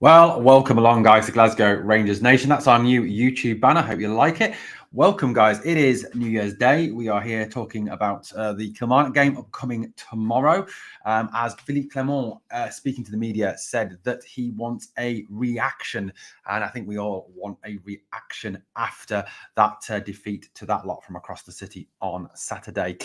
Well, welcome along, guys, to Glasgow Rangers Nation. That's our new YouTube banner. Hope you like it. Welcome, guys. It is New Year's Day. We are here talking about the Kilmarnock game upcoming tomorrow. As Phillipe Clement, speaking to the media, said that he wants a reaction. And I think we all want a reaction after that defeat to that lot from across the city on Saturday.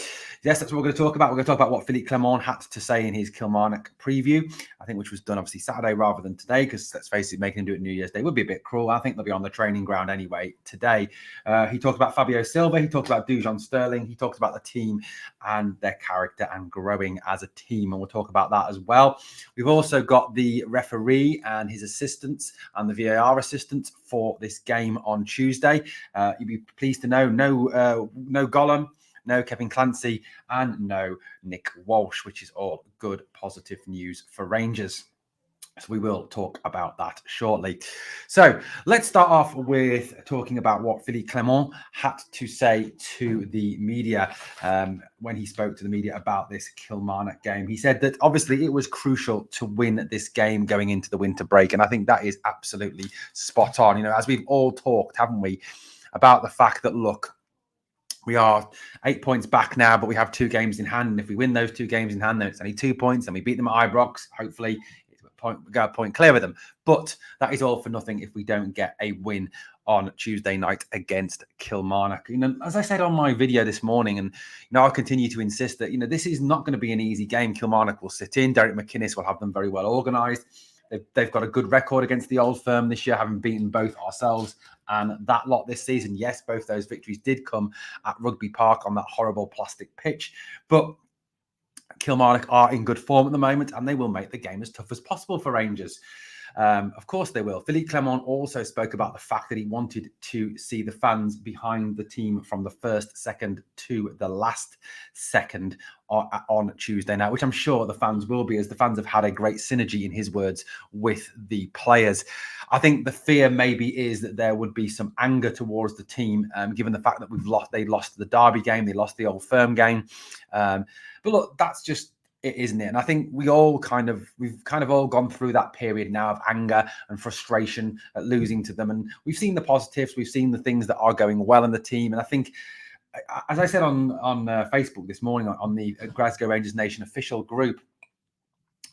Yes, that's what we're going to talk about. We're going to talk about what Phillipe Clement had to say in his Kilmarnock preview, I think, which was done obviously Saturday rather than today, because let's face it, making him do it New Year's Day would be a bit cruel. I think they'll be on the training ground anyway today. He talked about Fabio Silva. He talked about Dujon Sterling. He talked about the team and their character and growing as a team. And we'll talk about that as well. We've also got the referee and his assistants and the VAR assistants for this game on Tuesday. You'd be pleased to know no Gollum, no Kevin Clancy, and no Nick Walsh, which is all good, positive news for Rangers. So we will talk about that shortly. So let's start off with talking about what Phillipe Clement had to say to the media when he spoke to the media about this Kilmarnock game. He said that obviously it was crucial to win this game going into the winter break. And I think that is absolutely spot on. You know, as we've all talked, haven't we, about the fact that, look, we are 8 points back now, but we have 2 games in hand. And if we win those 2 games in hand, then it's only 2 points and we beat them at Ibrox. Hopefully, we go a point clear with them. But that is all for nothing if we don't get a win on Tuesday night against Kilmarnock. You know, as I said on my video this morning, and I'll continue to insist that, this is not going to be an easy game. Kilmarnock will sit in. Derek McInnes will have them very well organised. They've got a good record against the Old Firm this year, having beaten both ourselves and that lot this season. Yes, both those victories did come at Rugby Park on that horrible plastic pitch, but Kilmarnock are in good form at the moment, and they will make the game as tough as possible for Rangers. Of course they will. Phillipe Clement also spoke about the fact that he wanted to see the fans behind the team from the first second to the last second on Tuesday night, which I'm sure the fans will be, as the fans have had a great synergy, in his words, with the players. I think the fear maybe is that there would be some anger towards the team, given the fact that they lost the Derby game, they lost the Old Firm game. But look, that's just it, isn't it? And I think we've kind of all gone through that period now of anger and frustration at losing to them. And we've seen the positives, we've seen the things that are going well in the team. And I think, as I said on Facebook this morning on the Glasgow Rangers Nation official group,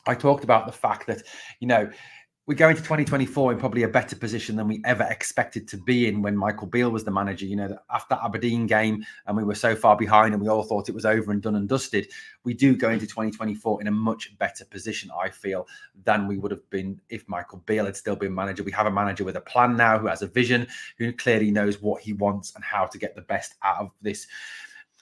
I talked about the fact that, we go into 2024 in probably a better position than we ever expected to be in when Michael Beale was the manager. After that Aberdeen game, and we were so far behind and we all thought it was over and done and dusted, we do go into 2024 in a much better position, I feel, than we would have been if Michael Beale had still been manager. We have a manager with a plan now, who has a vision, who clearly knows what he wants and how to get the best out of this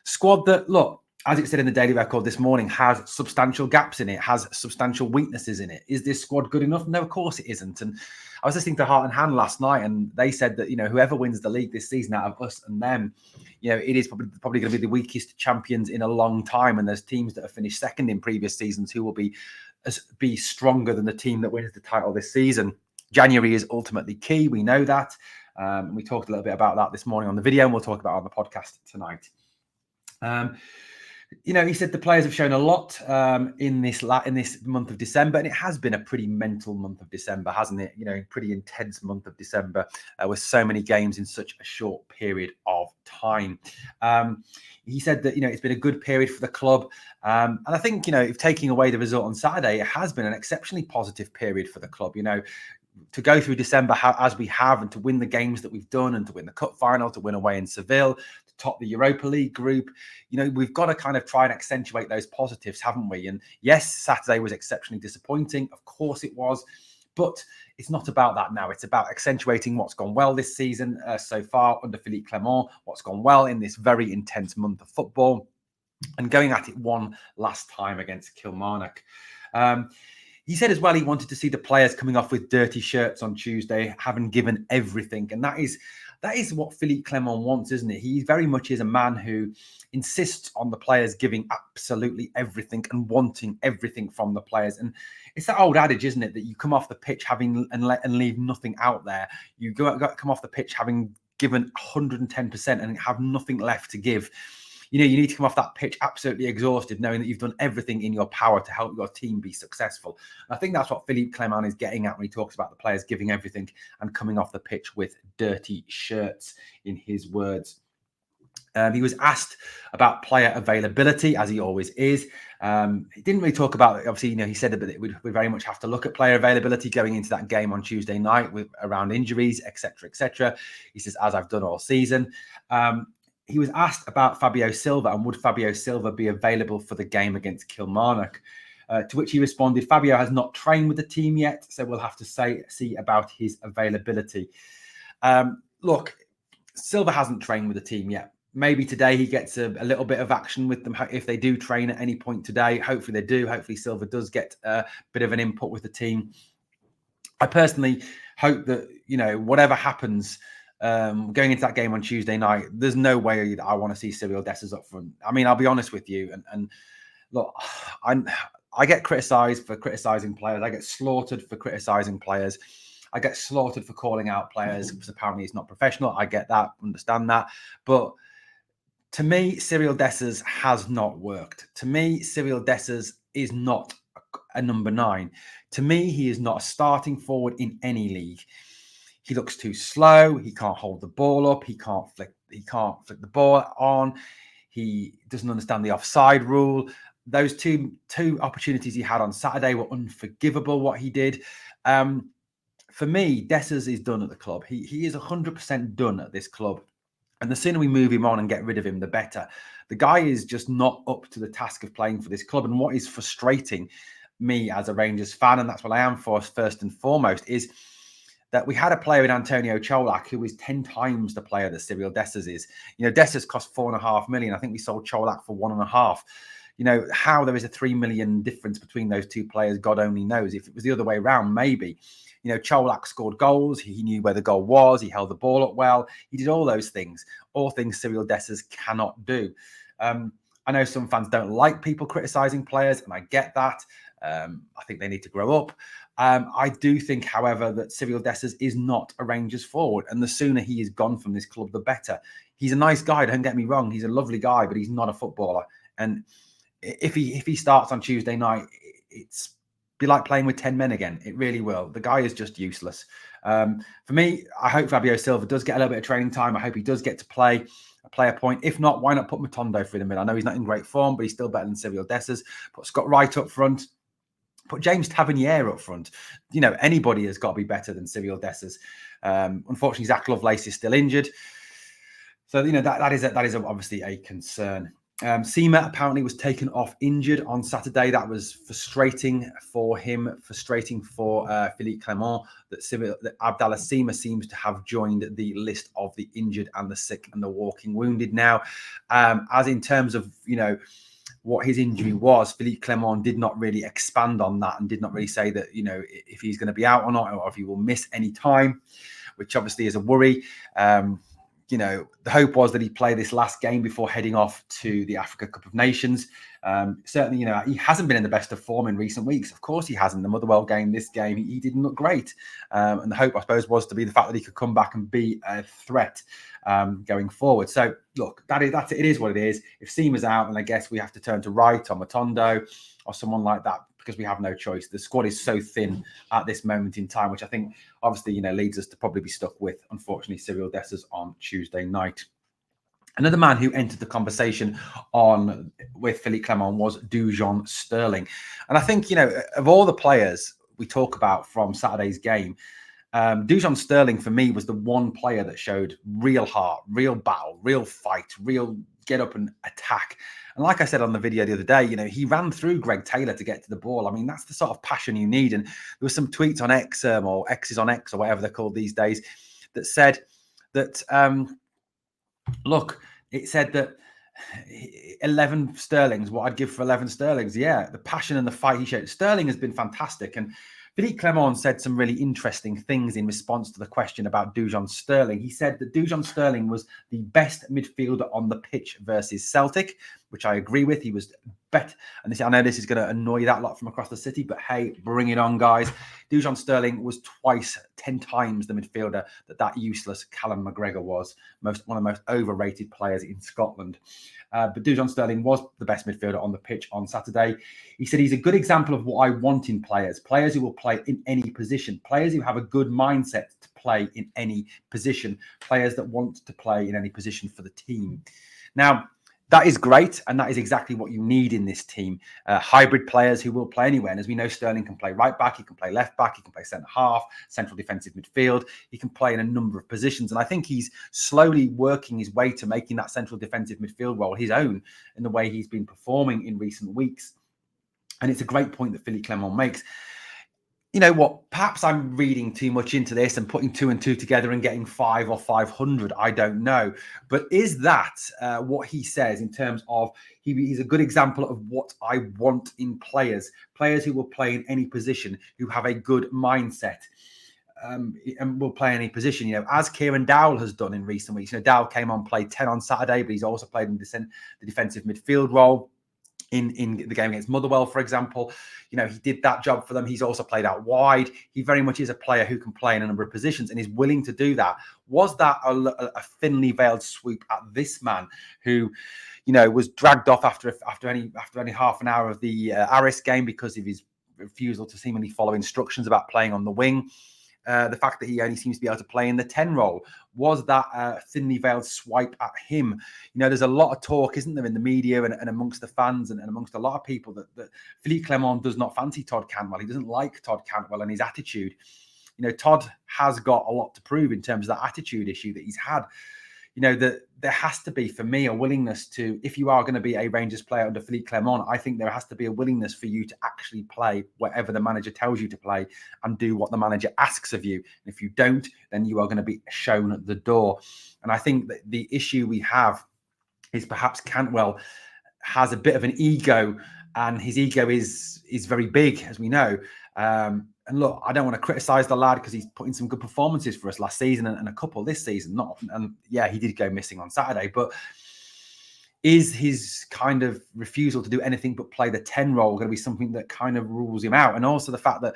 squad that, look, as it said in the Daily Record this morning, has substantial gaps in it, has substantial weaknesses in it. Is this squad good enough? No, of course it isn't. And I was listening to Heart and Hand last night, and they said that, whoever wins the league this season out of us and them, it is probably going to be the weakest champions in a long time. And there's teams that have finished second in previous seasons who will be stronger than the team that wins the title this season. January is ultimately key. We know that. We talked a little bit about that this morning on the video, and we'll talk about it on the podcast tonight. He said the players have shown a lot in this month of December, and it has been a pretty mental month of December, hasn't it? Pretty intense month of December with so many games in such a short period of time. He said that, it's been a good period for the club. And I think, if taking away the result on Saturday, it has been an exceptionally positive period for the club. To go through December as we have, and to win the games that we've done, and to win the cup final, to win away in Seville, to top the Europa League group, we've got to kind of try and accentuate those positives, haven't we? And yes, Saturday was exceptionally disappointing. Of course it was. But it's not about that now. It's about accentuating what's gone well this season so far under Phillipe Clement, what's gone well in this very intense month of football, and going at it one last time against Kilmarnock. He said as well he wanted to see the players coming off with dirty shirts on Tuesday, having given everything. And that is what Phillipe Clement wants, isn't it? He very much is a man who insists on the players giving absolutely everything and wanting everything from the players. And it's that old adage, isn't it, that you come off the pitch having and leave nothing out there. You come off the pitch having given 110% and have nothing left to give. you need to come off that pitch absolutely exhausted, knowing that you've done everything in your power to help your team be successful. And I think that's what Phillipe Clement is getting at when he talks about the players giving everything and coming off the pitch with dirty shirts, in his words. He was asked about player availability, as he always is. He didn't really talk about it. Obviously, he said that we very much have to look at player availability going into that game on Tuesday night around injuries, etc., etc. He says, as I've done all season. He was asked about Fabio Silva and would Fabio Silva be available for the game against Kilmarnock. To which he responded, Fabio has not trained with the team yet, so we'll have to see about his availability. Look, Silva hasn't trained with the team yet. Maybe today he gets a little bit of action with them if they do train at any point today. Hopefully they do. Hopefully Silva does get a bit of an input with the team. I personally hope that, whatever happens going into that game on Tuesday night, there's no way that I want to see Cyril Dessers up front. I mean, I'll be honest with you. And look, I get criticised for criticising players. I get slaughtered for criticising players. I get slaughtered for calling out players because apparently it's not professional. I get that, understand that. But to me, Cyril Dessers has not worked. To me, Cyril Dessers is not a number 9. To me, he is not a starting forward in any league. He looks too slow. He can't hold the ball up. He can't flick the ball on. He doesn't understand the offside rule. Those two opportunities he had on Saturday were unforgivable, what he did. For me, Dessers is done at the club. He is 100% done at this club. And the sooner we move him on and get rid of him, the better. The guy is just not up to the task of playing for this club. And what is frustrating me as a Rangers fan, and that's what I am for first and foremost, is that we had a player in Antonio Cholak who is 10 times the player that Cyril Dessers is. Dessers cost $4.5 million. I think we sold Cholak for $1.5. How there is a $3 million difference between those two players, God only knows. If it was the other way around, maybe. Cholak scored goals. He knew where the goal was. He held the ball up well. He did all those things. All things Cyril Dessers cannot do. I know some fans don't like people criticising players, and I get that. I think they need to grow up. I do think, however, that Cyril Dessers is not a Rangers forward, and the sooner he is gone from this club, the better. He's a nice guy, don't get me wrong. He's a lovely guy, but he's not a footballer. And if he starts on Tuesday night, it's be like playing with 10 men again. It really will. The guy is just useless. For me, I hope Fabio Silva does get a little bit of training time. I hope he does get to play a point. If not, why not put Matondo through the middle? I know he's not in great form, but he's still better than Cyril Dessers. Put Scott Wright up front. Put James Tavernier up front. Anybody has got to be better than Cyril Dessers. Unfortunately, Zach Lovelace is still injured. So, that is obviously a concern. Seema apparently was taken off injured on Saturday. That was frustrating for him, frustrating for Phillipe Clement, that Abdallah Seema seems to have joined the list of the injured and the sick and the walking wounded now. As in terms of, what his injury was, Phillipe Clement did not really expand on that and did not really say that, if he's going to be out or not, or if he will miss any time, which obviously is a worry. The hope was that he'd play this last game before heading off to the Africa Cup of Nations. Certainly, he hasn't been in the best of form in recent weeks. Of course he hasn't. The Motherwell game, this game, he didn't look great. And the hope, I suppose, was to be the fact that he could come back and be a threat going forward. So, look, that's it. It is what it is. If Seema's out, then I guess we have to turn to Wright or Matondo or someone like that, because we have no choice. The squad is so thin at this moment in time, which I think obviously, leads us to probably be stuck with, unfortunately, Cyril Dessers on Tuesday night. Another man who entered the conversation with Phillipe Clement was Dujon Sterling. And I think, of all the players we talk about from Saturday's game, Dujon Sterling, for me, was the one player that showed real heart, real battle, real fight, real get up and attack. And like I said on the video the other day, he ran through Greg Taylor to get to the ball. I mean, that's the sort of passion you need. And there were some tweets on X or X's on X or whatever they're called these days that said that, look, it said that 11 sterlings, what I'd give for 11 sterlings. Yeah, the passion and the fight he showed. Sterling has been fantastic. And Phillipe Clement said some really interesting things in response to the question about Dujon Sterling. He said that Dujon Sterling was the best midfielder on the pitch versus Celtic, which I agree with. He was better. And I know this is going to annoy that lot from across the city, but hey, bring it on, guys. Dujon Sterling was 10 times the midfielder that useless Callum McGregor was. One of the most overrated players in Scotland. But Dujon Sterling was the best midfielder on the pitch on Saturday. He said he's a good example of what I want in players who will play in any position, players who have a good mindset to play in any position, players that want to play in any position for the team. Now, that is great, and that is exactly what you need in this team. Hybrid players who will play anywhere. And as we know, Sterling can play right back, he can play left back, he can play centre half, central defensive midfield. He can play in a number of positions. And I think he's slowly working his way to making that central defensive midfield role his own in the way he's been performing in recent weeks. And it's a great point that Phillipe Clement makes. You know what? Perhaps I'm reading too much into this and putting 2 and 2 together and getting 5 or 500. I don't know. But is that what he says in terms of he's a good example of what I want in players who will play in any position, who have a good mindset and will play any position, as Kieran Dowell has done in recent weeks. Dowell came on, played 10 on Saturday, but he's also played in the defensive midfield role. In the game against Motherwell, for example, he did that job for them. He's also played out wide. He very much is a player who can play in a number of positions and is willing to do that. Was that a thinly veiled swoop at this man who, was dragged off after only half an hour of the Aris game because of his refusal to seemingly follow instructions about playing on the wing? The fact that he only seems to be able to play in the 10 role, was that thinly veiled swipe at him? There's a lot of talk, isn't there, in the media and amongst the fans and amongst a lot of people that Phillipe Clement does not fancy Todd Cantwell. He doesn't like Todd Cantwell and his attitude. Todd has got a lot to prove in terms of that attitude issue that he's had. That there has to be, for me, a willingness to, if you are going to be a Rangers player under Phillipe Clement, I think there has to be a willingness for you to actually play whatever the manager tells you to play and do what the manager asks of you. And if you don't, then you are going to be shown the door. And I think that the issue we have is perhaps Cantwell has a bit of an ego, and his ego is very big, as we know. And look, I don't want to criticise the lad because he's put in some good performances for us last season and a couple this season. And yeah, he did go missing on Saturday. But is his kind of refusal to do anything but play the 10 role going to be something that kind of rules him out? And also the fact that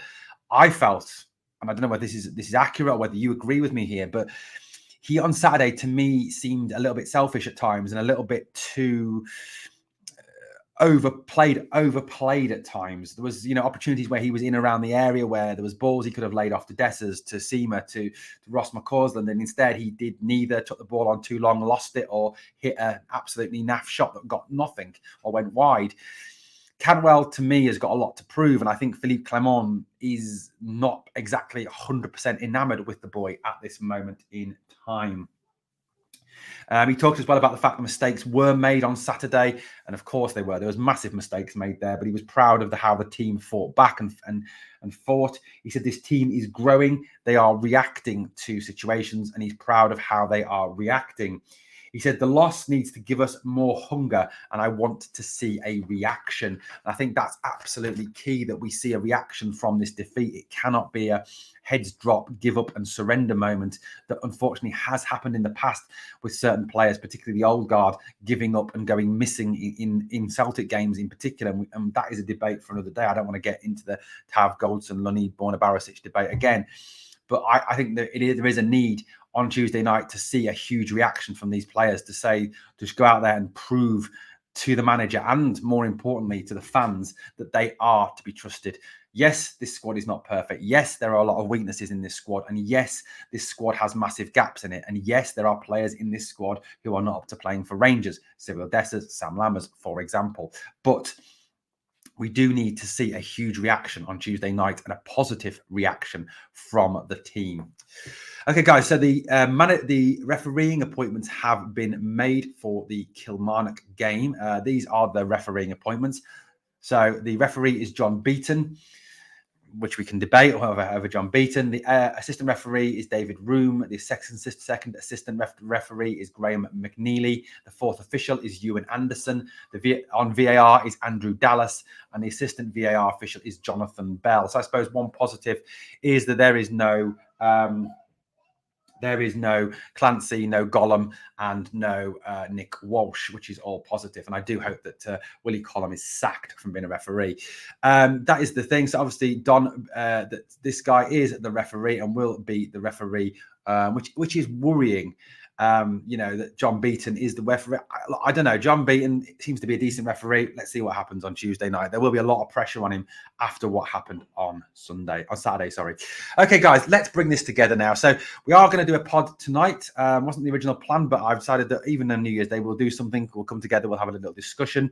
I felt, and I don't know whether this is accurate or whether you agree with me here, but he on Saturday to me seemed a little bit selfish at times and a little bit too overplayed at times. There was, opportunities where he was in around the area where there was balls he could have laid off to Dessers, to Seamer, to Ross McCausland, and instead he did neither, took the ball on too long, lost it, or hit an absolutely naff shot that got nothing or went wide. Cantwell, to me, has got a lot to prove, and I think Phillipe Clement is not exactly 100% enamoured with the boy at this moment in time. He talked as well about the fact that mistakes were made on Saturday, and of course they were. There was massive mistakes made there, but he was proud of how the team fought back and fought. He said this team is growing. They are reacting to situations, and he's proud of how they are reacting. He said the loss needs to give us more hunger, and I want to see a reaction. And I think that's absolutely key, that we see a reaction from this defeat. It cannot be a heads drop, give up and surrender moment that unfortunately has happened in the past with certain players, particularly the old guard, giving up and going missing in Celtic games in particular. And that is a debate for another day. I don't want to get into the Tav Goldson, Lunny, Borna Barisic debate again. But I think that there is a need on Tuesday night to see a huge reaction from these players, to say, just go out there and prove to the manager and, more importantly, to the fans that they are to be trusted. Yes, this squad is not perfect. Yes, there are a lot of weaknesses in this squad. And yes, this squad has massive gaps in it. And yes, there are players in this squad who are not up to playing for Rangers. Cyril Dessers, Sam Lammers, for example. But we do need to see a huge reaction on Tuesday night, and a positive reaction from the team. Okay, guys, so the refereeing appointments have been made for the Kilmarnock game. These are the refereeing appointments. So the referee is John Beaton, which we can debate over John Beaton. The assistant referee is David Room. The second assistant referee is Graham McNeely. The fourth official is Ewan Anderson. On VAR is Andrew Dallas. And the assistant VAR official is Jonathan Bell. So I suppose one positive is that there is no There is no Clancy, no Gollum, and no Nick Walsh, which is all positive. And I do hope that Willie Collum is sacked from being a referee. That is the thing. So obviously, Don, that this guy is the referee and will be the referee, which is worrying. That John Beaton is the referee. I don't know. John Beaton seems to be a decent referee. Let's see what happens on Tuesday night. There will be a lot of pressure on him after what happened on Saturday. Sorry. Okay, guys, let's bring this together now. So we are going to do a pod tonight. Wasn't the original plan, but I've decided that even on New Year's Day, we'll do something. We'll come together. We'll have a little discussion.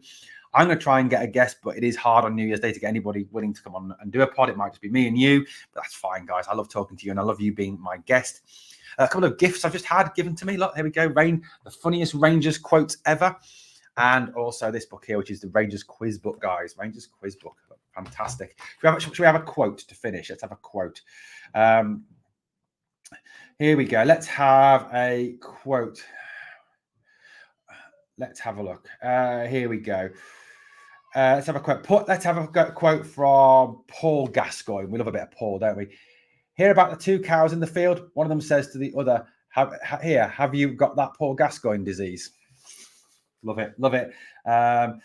I'm going to try and get a guest, but it is hard on New Year's Day to get anybody willing to come on and do a pod. It might just be me and you, but that's fine, guys. I love talking to you, and I love you being my guest. A couple of gifts I've just had given to me. Look, here we go. The funniest Rangers quotes ever. And also this book here, which is the Rangers quiz book, guys. Rangers quiz book. Fantastic. Should we have a quote to finish? Let's have a quote. Here we go. Let's have a quote. Let's have a look. Here we go. Let's have a quote. Let's have a quote from Paul Gascoigne. We love a bit of Paul, don't we? Hear about the two cows in the field. One of them says to the other, have you got that Paul Gascoigne disease? Love it, love it. And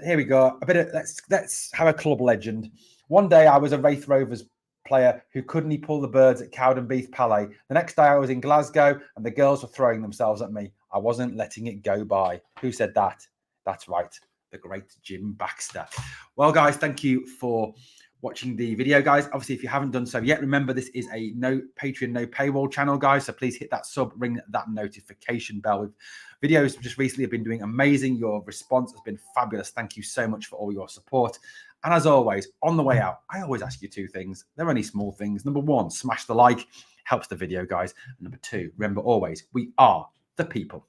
here we go. Let's have a club legend. One day I was a Wraith Rovers player who couldn't pull the birds at Cowdenbeath Palais. The next day I was in Glasgow and the girls were throwing themselves at me. I wasn't letting it go by. Who said that? That's right, the great Jim Baxter. Well, guys, thank you for watching the video, guys. Obviously, if you haven't done so yet, remember this is a Patreon, no paywall channel, guys. So please hit that sub, ring that notification bell. With videos just recently have been doing amazing. Your response has been fabulous. Thank you so much for all your support. And as always, on the way out, I always ask you two things. They're only small things. Number one, smash the like, helps the video, guys. And number two, remember always, we are the people.